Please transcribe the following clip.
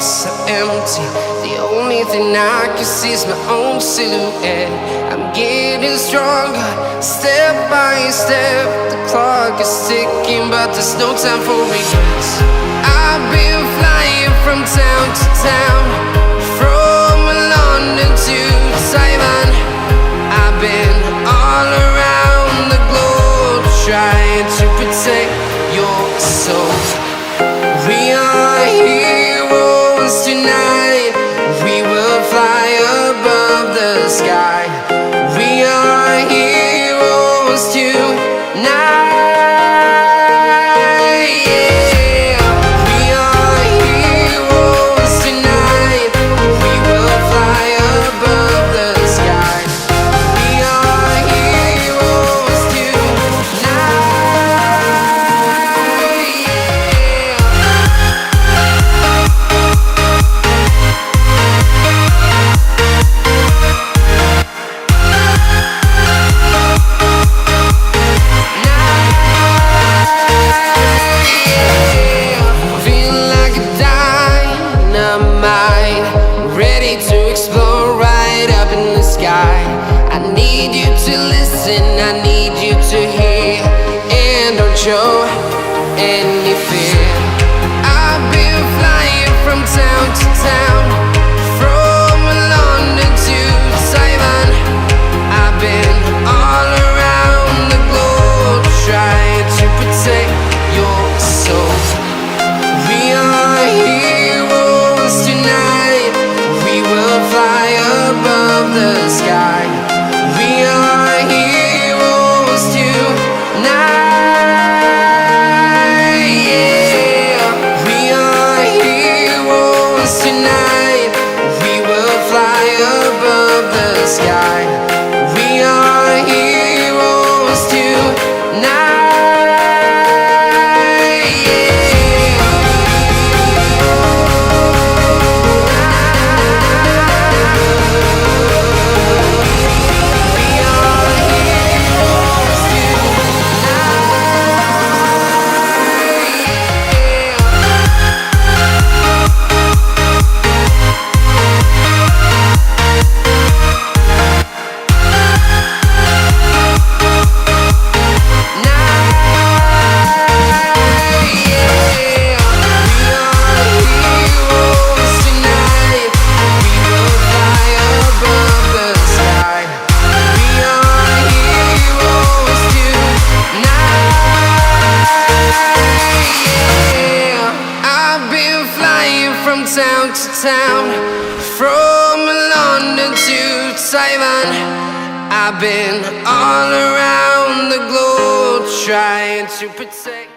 so empty. The only thing I can see is my own silhouette. I'm getting stronger, step by step. The clock is ticking, but there's no time for regrets. I've been flying from town to town, from London to Taiwan. I've been all around the globe, trying to protect your soul. We are heroes tonight. We will fly above the sky. We are heroes tonight. Yeah. We are heroes tonight. We will fly above the sky. We are heroes tonight. I need you to listen, I need you to hear, and don't show any fear. I've been flying from town to town, from London to Taiwan. I've been all around the globe, trying to protect your soul. We are heroes tonight. We will fly above the sky. We are heroes tonight. Yeah. We are heroes tonight. We will fly above the sky. We are heroes tonight. From town to town, from London to Taiwan. I've been all around the globe, trying to protect